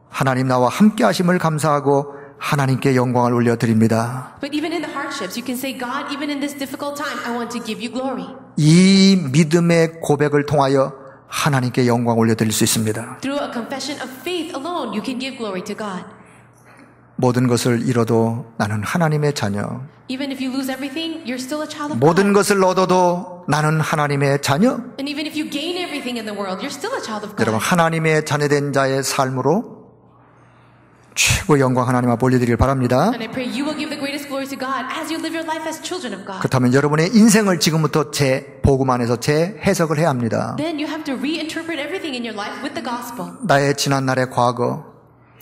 하나님 나와 함께 하심을 감사하고 하나님께 영광을 올려드립니다. But even in the hardships, you can say, God, even in this difficult time, I want to give you glory. 이 믿음의 고백을 통하여 하나님께 영광 올려드릴 수 있습니다. Through a confession of faith alone, you can give glory to God. 모든 것을 잃어도 나는 하나님의 자녀. Even if you lose everything, you're still a child of 모든 God. 것을 얻어도 나는 하나님의 자녀. And even if you gain everything in the world, you're still a child of 여러분, God. 하나님의 자녀된 자의 삶으로 최고 영광 하나님 앞에 올려드리길 바랍니다. And I pray you will give the greatest glory to God as you live your life as children of God. 그렇다면 여러분의 인생을 지금부터 복음 안에서 재해석을 해야 합니다. Then you have to reinterpret everything in your life with the gospel. 나의 지난날의 과거,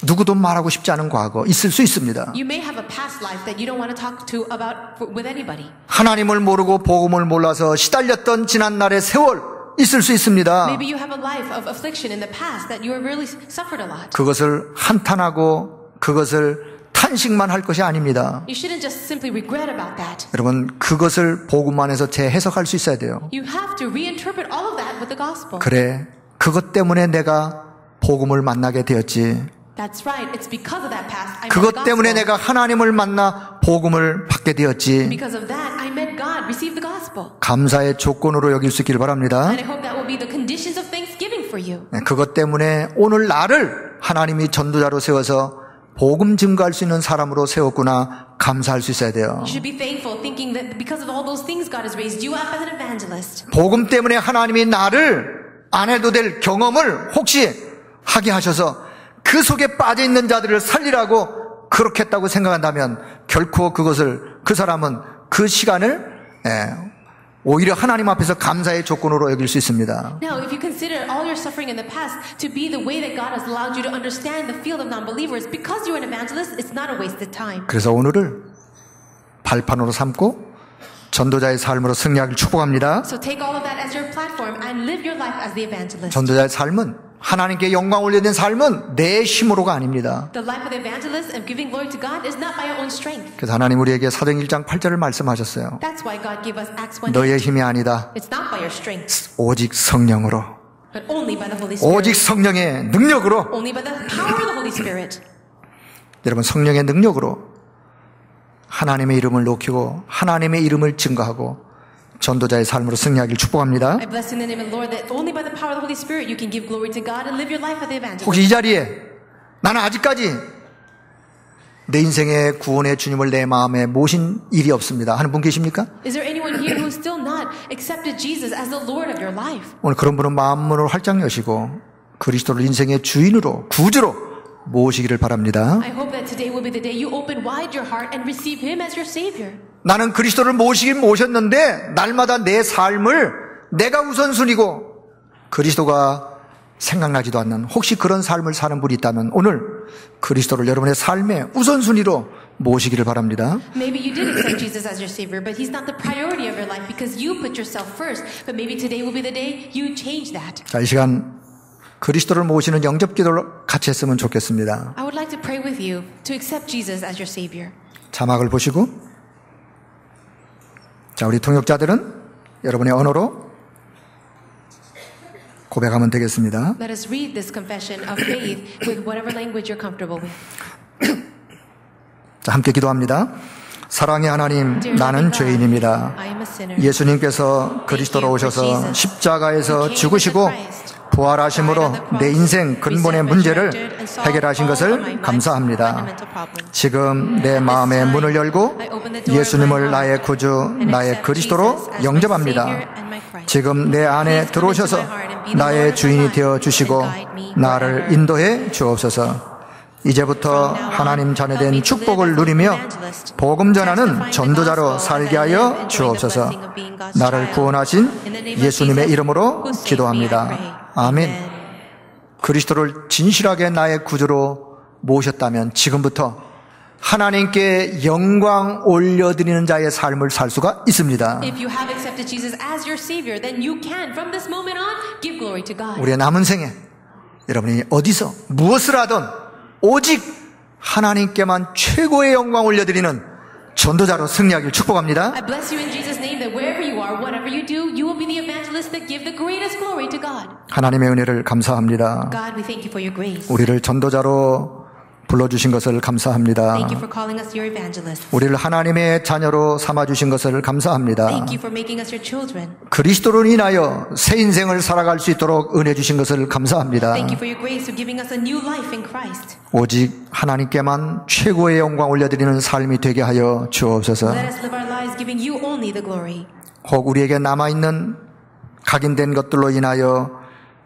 누구도 말하고 싶지 않은 과거 있을 수 있습니다. You may have a past life that you don't want to talk to about with anybody. 하나님을 모르고 복음을 몰라서 시달렸던 지난날의 세월 있을 수 있습니다. Maybe you have a life of affliction in the past that you have really suffered a lot. 그것을 한탄하고 그것을 탄식만 할 것이 아닙니다. You shouldn't just simply regret about that. 여러분, 그것을 복음 안에서 재해석할 수 있어야 돼요. You have to reinterpret all of that with the gospel. 그래, 그것 때문에 내가 복음을 만나게 되었지. That's right. It's because of that past I met the 그것 때문에 gospel. 내가 하나님을 만나 복음을 받게 되었지. Because of that, I met God, received the gospel. 감사의 조건으로 여길 수 있기를 바랍니다. And I hope that will be the conditions of thanksgiving for you. 그것 때문에 오늘 나를 하나님이 전도자로 세워서 복음 증거할 수 있는 사람으로 세웠구나 감사할 수 있어야 돼요. You should be thankful, thinking that because of all those things, God has raised you up as an evangelist. 복음 때문에 하나님이 나를 안 해도 될 경험을 혹시 하게 하셔서 그 속에 빠져 있는 자들을 살리라고 그렇게 했다고 생각한다면 결코 그 사람은 그 시간을 오히려 하나님 앞에서 감사의 조건으로 여길 수 있습니다. Now, if you consider all your suffering in the past to be the way that God has allowed you to understand the field of non-believers, because you're an evangelist, it's not a wasted time. 그래서 오늘을 발판으로 삼고 전도자의 삶으로 승리하기를 축복합니다. So take all of that as your platform and live your life as the evangelist. 전도자의 삶은 하나님께 영광 올려드리는 삶은 내 힘으로가 아닙니다. The life of the evangelist and giving glory to God is not by our own strength. 그래서 하나님 우리에게 사도행 1장 8절을 말씀하셨어요. That's why God gave us Acts 1:8. 너의 힘이 아니다. It's not by your strength, 오직 성령으로. but only by the Holy Spirit. 오직 성령의 능력으로. Only by the power of the Holy Spirit. 여러분, 성령의 능력으로 하나님의 이름을 높이고 하나님의 이름을 증거하고 전도자의 삶으로 승리하기를 축복합니다. I bless in the name of the Lord that only by the power of the Holy Spirit you can give glory to God and live your life as the evangelist. 혹시 이 자리에 나는 아직까지 내 인생의 구원의 주님을 내 마음에 모신 일이 없습니다 하는 분 계십니까? Is there anyone here who still not accepted Jesus as the Lord of your life? 오늘 그런 분은 마음문을 활짝 여시고 그리스도를 인생의 주인으로 구주로 모시기를 바랍니다. I hope that today will be the day you open wide your heart and receive Him as your Savior. 나는 그리스도를 모시긴 모셨는데 날마다 내 삶을 내가 우선순위고 그리스도가 생각나지도 않는 혹시 그런 삶을 사는 분이 있다면 오늘 그리스도를 여러분의 삶의 우선순위로 모시기를 바랍니다. Maybe you did accept Jesus as your Savior, but He's not the priority of your life because you put yourself first. But maybe today will be the day you change that. 자, 이 시간 그리스도를 모시는 영접 기도를 같이 했으면 좋겠습니다. I would like to pray with you to accept Jesus as your Savior. 자막을 보시고 자, 우리 통역자들은 여러분의 언어로 고백하면 되겠습니다. Let us read this confession of faith with whatever language you're comfortable with. 자, 함께 기도합니다. 사랑의 하나님, 나는 죄인입니다. 예수님께서 그리스도로 오셔서 십자가에서 죽으시고 부활하심으로 내 인생 근본의 문제를 해결하신 것을 감사합니다. 지금 내 마음의 문을 열고 예수님을 나의 구주, 나의 그리스도로 영접합니다. 지금 내 안에 들어오셔서 나의 주인이 되어 주시고 나를 인도해 주옵소서. 이제부터 하나님 자녀된 축복을 누리며 복음 전하는 전도자로 살게 하여 주옵소서. 나를 구원하신 예수님의 이름으로 기도합니다. 아멘. 그리스도를 진실하게 나의 구주로 모셨다면 지금부터 하나님께 영광 올려드리는 자의 삶을 살 수가 있습니다. If you have accepted Jesus as your Savior, then you can, from this moment on, give glory to God. 우리의 남은 생에 여러분이 어디서 무엇을 하든 오직 하나님께만 최고의 영광 올려드리는 전도자로 승리하길 축복합니다. I bless you in Jesus' name that wherever you are, whatever you do, you will be the evangelist that give the greatest glory to God. 하나님의 은혜를 감사합니다. God, we thank you for your grace. 우리를 전도자로 불러주신 것을 감사합니다. Thank you for calling us your evangelists. 우리를 하나님의 자녀로 삼아주신 것을 감사합니다. Thank you for making us your children. 그리스도로 인하여 새 인생을 살아갈 수 있도록 은혜 주신 것을 감사합니다. Thank you for your grace for giving us a new life in Christ. 오직 하나님께만 최고의 영광 올려드리는 삶이 되게 하여 주옵소서. Let us live our lives giving you only the glory. 혹 우리에게 남아있는 각인된 것들로 인하여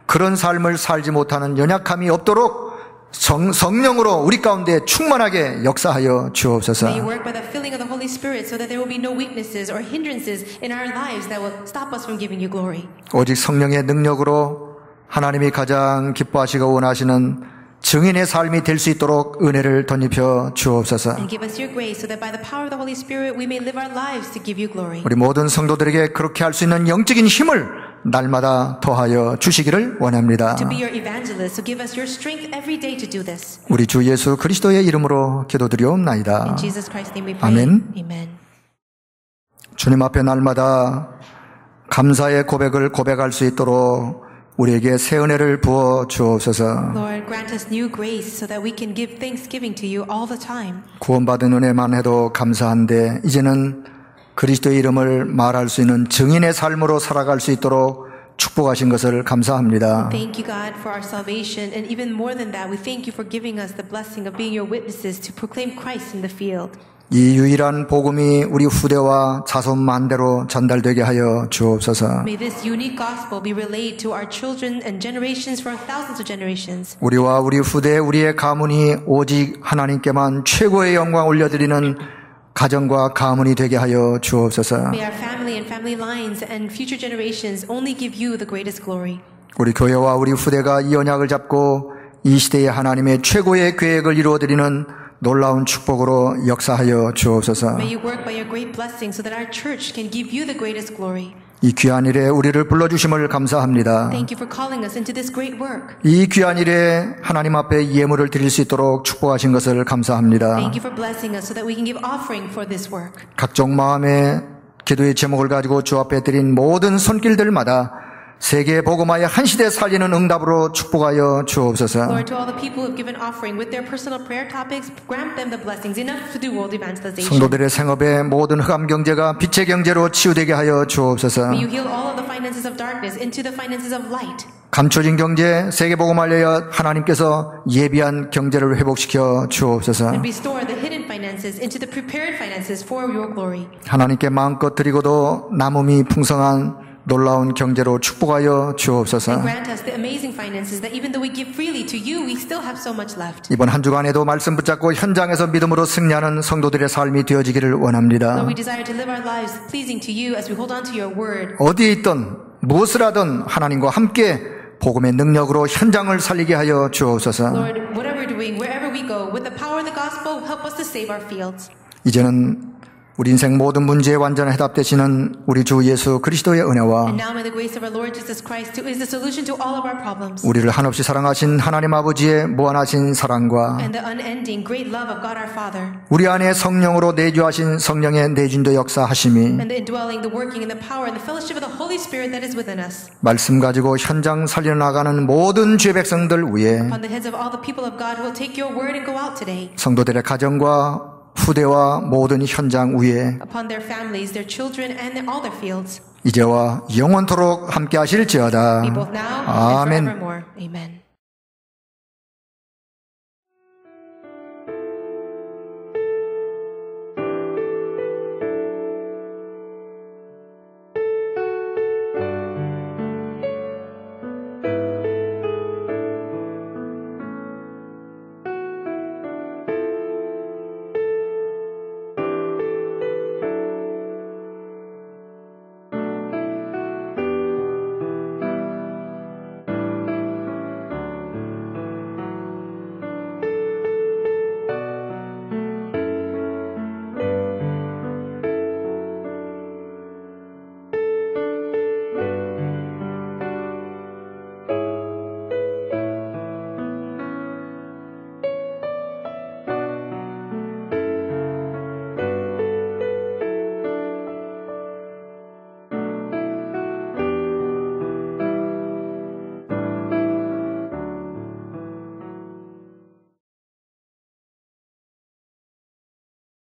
그런 삶을 살지 못하는 연약함이 없도록 성령으로 우리 가운데 충만하게 역사하여 주옵소서. May you work by the filling of the Holy Spirit so that there will be no weaknesses or hindrances in our lives that will stop us from giving you glory. 오직 성령의 능력으로 하나님이 가장 기뻐하시고 원하시는 증인의 삶이 될 수 있도록 은혜를 덧입혀 주옵소서. And give us your grace so that by the power of the Holy Spirit we may live our lives to give you glory. 우리 모든 성도들에게 그렇게 할 수 있는 영적인 힘을 날마다 더하여 주시기를 원합니다. to be your evangelist. So give us your strength every day to do this. 우리 주 예수 그리스도의 이름으로 기도드리옵나이다. In Jesus Christ's name we pray. 아멘. Amen. 주님 앞에 날마다 감사의 고백을 고백할 수 있도록 우리에게 새 은혜를 부어 주옵소서. Lord, grant us new grace so that we can give thanksgiving to you all the time. 구원받은 은혜만 해도 감사한데 이제는 그리스도의 이름을 말할 수 있는 증인의 삶으로 살아갈 수 있도록 축복하신 것을 감사합니다. Thank you, God, for our salvation. And even more than that, we thank you for giving us the blessing of being your witnesses to proclaim Christ in the field. 이 유일한 복음이 우리 후대와 자손 만대로 전달되게 하여 주옵소서. May this unique gospel be relayed to our children and generations for thousands of generations. 우리와 우리 후대, 우리의 가문이 오직 하나님께만 최고의 영광 올려드리는 가정과 가문이 되게 하여 주옵소서. May our family and family lines and future generations only give you the greatest glory. 우리 교회와 우리 후대가 이 언약을 잡고 이 시대의 하나님의 최고의 계획을 이루어드리는 놀라운 축복으로 역사하여 주옵소서. May you work by your great blessing so that our church can give you the greatest glory. 이 귀한 일에 우리를 불러주심을 감사합니다. Thank you for calling us into this great work. 이 귀한 일에 하나님 앞에 예물을 드릴 수 있도록 축복하신 것을 감사합니다. Thank you for blessing us so that we can give offering for this work. 각종 마음의 기도의 제목을 가지고 주 앞에 드린 모든 손길들마다 세계 복음화의 한 시대 살리는 응답으로 축복하여 주옵소서. Lord, to all the people who have given offering with their personal prayer topics, grant them the blessings enough to do world evangelization. 성도들의 생업의 모든 흑암 경제가 빛의 경제로 치유되게 하여 주옵소서. May you heal all of the finances of darkness into the finances of light. 감춰진 경제, 세계 복음화를 하나님께서 예비한 경제를 회복시켜 주옵소서. And restore the hidden finances into the prepared finances for your glory. 하나님께 마음껏 드리고도 남음이 풍성한 놀라운 경제로 축복하여 주옵소서. And grant us the amazing finances that even though we give freely to you, we still have so much left. 이번 한 주간에도 말씀 붙잡고 현장에서 믿음으로 승리하는 성도들의 삶이 되어지기를 원합니다. Lord, we desire to live our lives pleasing to you as we hold on to your word. 어디에 있든 무엇을 하든 하나님과 함께 복음의 능력으로 현장을 살리게 하여 주옵소서. Lord, whatever we're doing, wherever we go, with the power of the gospel, help us to save our fields. 이제는 우리 인생 모든 문제에 완전히 해답되시는 우리 주 예수 그리스도의 은혜와 And now may the grace of our Lord Jesus Christ, who is the solution to all of our problems, 우리를 한없이 사랑하신 하나님 아버지의 무한하신 사랑과 and the unending great love of God our Father, 우리 안에 성령으로 내주하신 성령의 내준도 역사하심이 and the indwelling, the working, and the power, and the fellowship of the Holy Spirit that is within us, 말씀 가지고 현장 살려 나가는 모든 죄 백성들 위에 upon the heads of all the people of God who will take your word and go out today, 성도들의 가정과 후대와 모든 현장 위에 upon their families, their children, and all their fields, 이제와 영원토록 함께 하실지어다. be both now and 아멘. forevermore. Amen.